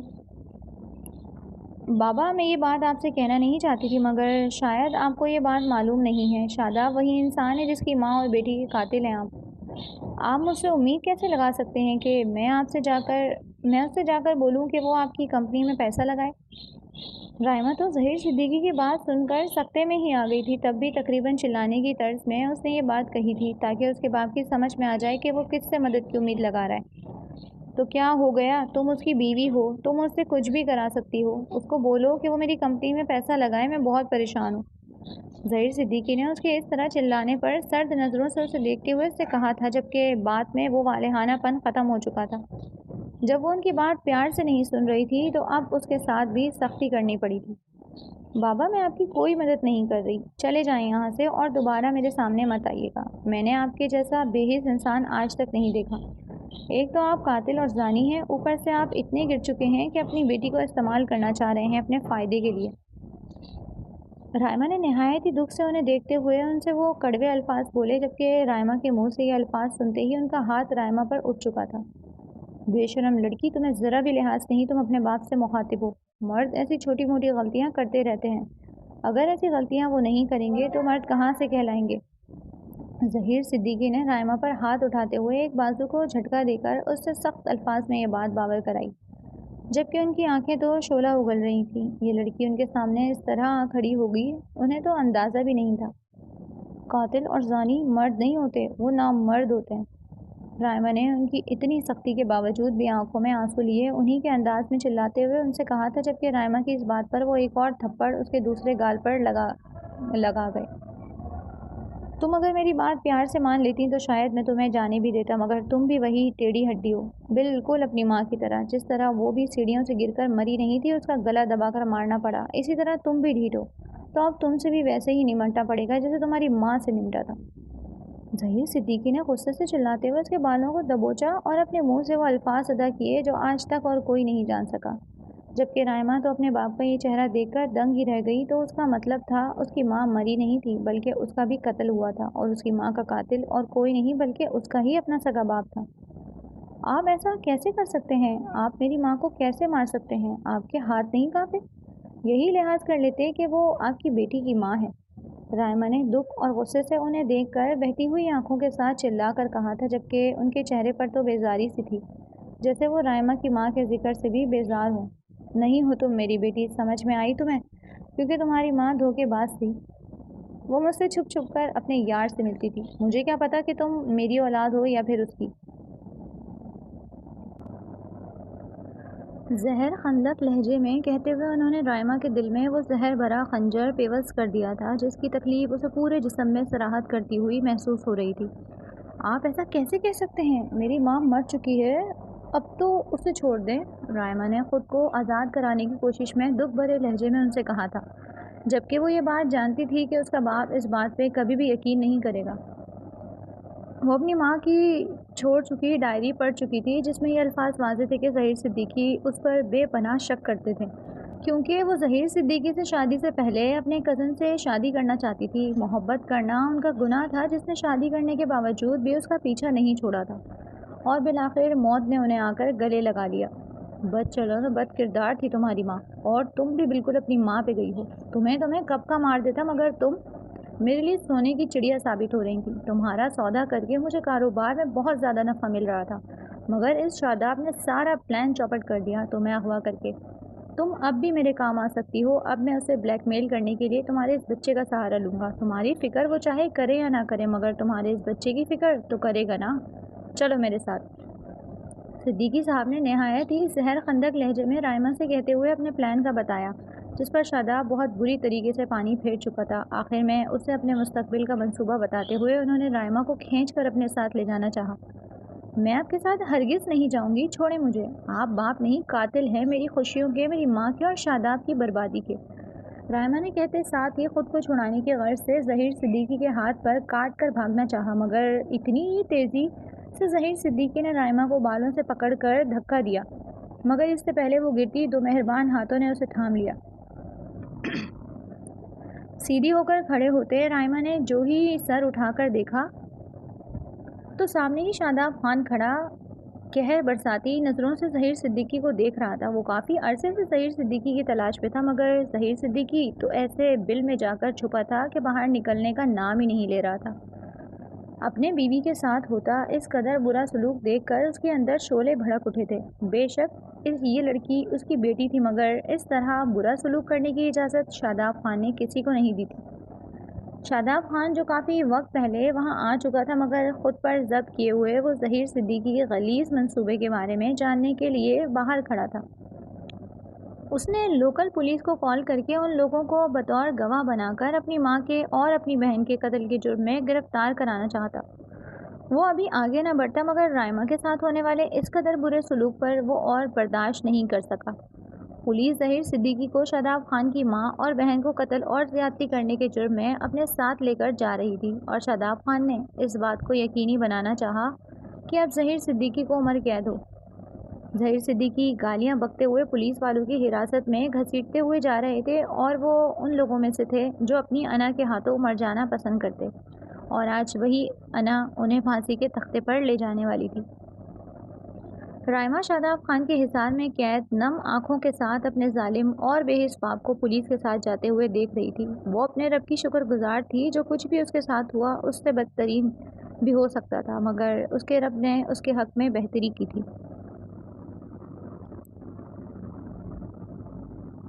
بابا، میں یہ بات آپ سے کہنا نہیں چاہتی تھی، مگر شاید آپ کو یہ بات معلوم نہیں ہے، شاداب وہی انسان ہے جس کی ماں اور بیٹی کے قاتل ہیں۔ آپ مجھ سے امید کیسے لگا سکتے ہیں کہ میں اس سے جا کر بولوں کہ وہ آپ کی کمپنی میں پیسہ لگائے؟ رائمہ تو ظہیر صدیقی کی بات سن کر سکتے میں ہی آ گئی تھی، تب بھی تقریباً چلانے کی طرز میں اس نے یہ بات کہی تھی تاکہ اس کے باپ کی سمجھ میں آ جائے کہ وہ کس سے مدد کی امید لگا رہا ہے۔ تو کیا ہو گیا؟ تم اس کی بیوی ہو، تم اس سے کچھ بھی کرا سکتی ہو، اس کو بولو کہ وہ میری کمپنی میں پیسہ لگائے، میں بہت پریشان ہوں۔ ظہیر صدیقی نے اس کے اس طرح چلانے پر سرد نظروں سے اسے دیکھتے ہوئے اس سے کہا تھا، جبکہ بات میں وہ والہانہ پن ختم ہو چکا تھا۔ جب وہ ان کی بات پیار سے نہیں سن رہی تھی تو اب اس کے ساتھ بھی سختی کرنی پڑی تھی۔ بابا، میں آپ کی کوئی مدد نہیں کر رہی، چلے جائیں یہاں سے اور دوبارہ میرے سامنے مت آئیے گا۔ میں نے آپ کے جیسا بے حس انسان آج تک نہیں دیکھا۔ ایک تو آپ قاتل اور زانی ہیں، اوپر سے آپ اتنے گر چکے ہیں کہ اپنی بیٹی کو استعمال کرنا چاہ رہے ہیں اپنے فائدے کے لیے۔ رائمہ نے نہایت ہی دکھ سے انہیں دیکھتے ہوئے ان سے وہ کڑوے الفاظ بولے، جبکہ رائمہ کے منہ سے یہ الفاظ سنتے ہی ان کا ہاتھ رائمہ پر اٹھ چکا تھا۔ بے شرم لڑکی، تمہیں ذرا بھی لحاظ نہیں، تم اپنے باپ سے مخاطب ہو۔ مرد ایسی چھوٹی موٹی غلطیاں کرتے رہتے ہیں، اگر ایسی غلطیاں وہ نہیں کریں گے تو مرد کہاں سے کہلائیں گے؟ ظہیر صدیقی نے رائمہ پر ہاتھ اٹھاتے ہوئے ایک بازو کو جھٹکا دے کر اس سے سخت الفاظ میں یہ بات باور کرائی، جبکہ ان کی آنکھیں تو شعلہ اگل رہی تھیں۔ یہ لڑکی ان کے سامنے اس طرح کھڑی ہوگی، انہیں تو اندازہ بھی نہیں تھا۔ قاتل اور زانی مرد نہیں ہوتے، وہ نامرد ہوتے ہیں۔ رائمہ نے ان کی اتنی سختی کے باوجود بھی آنکھوں میں آنسو لیے انہی کے انداز میں چلاتے ہوئے ان سے کہا تھا، جبکہ رائمہ کی اس بات پر وہ ایک اور تھپڑ اس کے دوسرے گال پر لگا گئے۔ تم اگر میری بات پیار سے مان لیتی تو شاید میں تمہیں جانے بھی دیتا، مگر تم بھی وہی ٹیڑھی ہڈی ہو، بالکل اپنی ماں کی طرح۔ جس طرح وہ بھی سیڑھیوں سے گر کر مری نہیں تھی، اس کا گلا دبا کر مارنا پڑا، اسی طرح تم بھی ڈھیٹ ہو، تو اب تم سے بھی ویسے ہی نمٹنا پڑے گا جیسے تمہاری ماں سے نمٹا تھا۔ ظہیر صدیقی نے غصے سے چلاتے ہوئے اس کے بالوں کو دبوچا اور اپنے منہ سے وہ الفاظ ادا کیے جو آج تک اور کوئی نہیں جان سکا، جبکہ رائمہ تو اپنے باپ کا یہ چہرہ دیکھ کر دنگ ہی رہ گئی۔ تو اس کا مطلب تھا اس کی ماں مری نہیں تھی بلکہ اس کا بھی قتل ہوا تھا، اور اس کی ماں کا قاتل اور کوئی نہیں بلکہ اس کا ہی اپنا سگا باپ تھا۔ آپ ایسا کیسے کر سکتے ہیں؟ آپ میری ماں کو کیسے مار سکتے ہیں؟ آپ کے ہاتھ نہیں کانپے؟ یہی لحاظ کر لیتے کہ وہ آپ کی بیٹی کی ماں ہے۔ رائمہ نے دکھ اور غصے سے انہیں دیکھ کر بہتی ہوئی آنکھوں کے ساتھ چلا کر کہا تھا، جبکہ ان کے چہرے پر تو بیزاری سی تھی، جیسے وہ رائمہ کی ماں کے ذکر سے بھی بیزار ہوں۔ نہیں ہو تم میری بیٹی، سمجھ میں آئی تمہیں؟ کیونکہ تمہاری ماں دھوکے باز تھی، وہ مجھ سے چھپ چھپ کر اپنے یار سے ملتی تھی، مجھے کیا پتا کہ تم میری اولاد ہو یا پھر اس کی۔ زہر خندق لہجے میں کہتے ہوئے انہوں نے رائمہ کے دل میں وہ زہر بھرا خنجر پیوست کر دیا تھا جس کی تکلیف اسے پورے جسم میں سراہت کرتی ہوئی محسوس ہو رہی تھی۔ آپ ایسا کیسے کہہ سکتے ہیں؟ میری ماں مر چکی ہے، اب تو اسے چھوڑ دیں۔ رائمہ نے خود کو آزاد کرانے کی کوشش میں دکھ بھرے لہجے میں ان سے کہا تھا، جبکہ وہ یہ بات جانتی تھی کہ اس کا باپ اس بات پہ کبھی بھی یقین نہیں کرے گا۔ وہ اپنی ماں کی چھوڑ چکی ڈائری پڑھ چکی تھی، جس میں یہ الفاظ واضح تھے کہ ظہیر صدیقی اس پر بے پناہ شک کرتے تھے، کیونکہ وہ ظہیر صدیقی سے شادی سے پہلے اپنے کزن سے شادی کرنا چاہتی تھی۔ محبت کرنا ان کا گناہ تھا، جس نے شادی کرنے کے باوجود بھی اس کا پیچھا نہیں چھوڑا تھا، اور بالآخر موت نے انہیں آ کر گلے لگا لیا۔ بد چلن بد کردار تھی تمہاری ماں، اور تم بھی بالکل اپنی ماں پہ گئی ہو۔ تمہیں کب کا مار دیتا، مگر تم میرے لیے سونے کی چڑیا ثابت ہو رہی تھی۔ تمہارا سودا کر کے مجھے کاروبار میں بہت زیادہ نفع مل رہا تھا، مگر اس شاداب نے سارا پلان چوپٹ کر دیا تمہیں اغوا کر کے۔ تم اب بھی میرے کام آ سکتی ہو، اب میں اسے بلیک میل کرنے کے لیے تمہارے اس بچے کا سہارا لوں گا۔ تمہاری فکر وہ چاہے کرے یا نہ کرے، مگر تمہارے اس بچے کی فکر تو کرے گا نا۔ چلو میرے ساتھ۔ صدیقی صاحب نے نہایت ہی زہر خندق لہجے میں رائمہ سے کہتے ہوئے اپنے پلان کا بتایا، جس پر شاداب بہت بری طریقے سے پانی پھیر چکا تھا۔ آخر میں اسے اپنے مستقبل کا منصوبہ بتاتے ہوئے انہوں نے رائمہ کو کھینچ کر اپنے ساتھ لے جانا چاہا۔ میں آپ کے ساتھ ہرگز نہیں جاؤں گی، چھوڑیں مجھے۔ آپ باپ نہیں، قاتل ہیں میری خوشیوں کے، میری ماں کے اور شاداب کی بربادی کے۔ رائمہ نے کہتے ساتھ ہی خود کو چھڑانے کی غرض سے ظہیر صدیقی کے ہاتھ پر کاٹ کر بھاگنا چاہا، مگر اتنی ہی تیزی سے ظہیر صدیقی نے رائمہ کو بالوں سے پکڑ کر دھکا دیا، مگر اس سے پہلے وہ گرتی دو مہربان ہاتھوں نے اسے تھام لیا۔ سیدھی ہو کر کھڑے ہوتے رائمہ نے جو ہی سر اٹھا کر دیکھا تو سامنے ہی شاداب خان کھڑا قہر برساتی نظروں سے ظہیر صدیقی کو دیکھ رہا تھا۔ وہ کافی عرصے سے ظہیر صدیقی کی تلاش پہ تھا، مگر ظہیر صدیقی تو ایسے بل میں جا کر چھپا تھا کہ باہر نکلنے کا نام ہی نہیں لے رہا تھا۔ اپنے بیوی کے ساتھ ہوتا اس قدر برا سلوک دیکھ کر اس کے اندر شعلے بھڑک اٹھے تھے۔ بے شک یہ لڑکی اس کی بیٹی تھی، مگر اس طرح برا سلوک کرنے کی اجازت شاداب خان نے کسی کو نہیں دی تھی۔ شاداب خان جو کافی وقت پہلے وہاں آ چکا تھا، مگر خود پر ضبط کیے ہوئے وہ ظہیر صدیقی کے غلیظ منصوبے کے بارے میں جاننے کے لیے باہر کھڑا تھا۔ اس نے لوکل پولیس کو کال کر کے ان لوگوں کو بطور گواہ بنا کر اپنی ماں کے اور اپنی بہن کے قتل کے جرم میں گرفتار کرانا چاہتا۔ وہ ابھی آگے نہ بڑھتا، مگر رائمہ کے ساتھ ہونے والے اس قدر برے سلوک پر وہ اور برداشت نہیں کر سکا۔ پولیس ظہیر صدیقی کو شاداب خان کی ماں اور بہن کو قتل اور زیادتی کرنے کے جرم میں اپنے ساتھ لے کر جا رہی تھی، اور شاداب خان نے اس بات کو یقینی بنانا چاہا کہ اب ظہیر صدیقی کو عمر قید ہو۔ ظہیر صدیقی گالیاں بکتے ہوئے پولیس والوں کی حراست میں گھسیٹتے ہوئے جا رہے تھے، اور وہ ان لوگوں میں سے تھے جو اپنی انا کے ہاتھوں مر جانا پسند کرتے، اور آج وہی انا انہیں پھانسی کے تختے پر لے جانے والی تھی۔ رائمہ شاداب خان کے حصار میں قید نم آنکھوں کے ساتھ اپنے ظالم اور بے حس باپ کو پولیس کے ساتھ جاتے ہوئے دیکھ رہی تھی۔ وہ اپنے رب کی شکر گزار تھی جو کچھ بھی اس کے ساتھ ہوا اس سے بدترین بھی ہو سکتا تھا، مگر اس کے رب نے اس کے حق میں بہتری کی تھی۔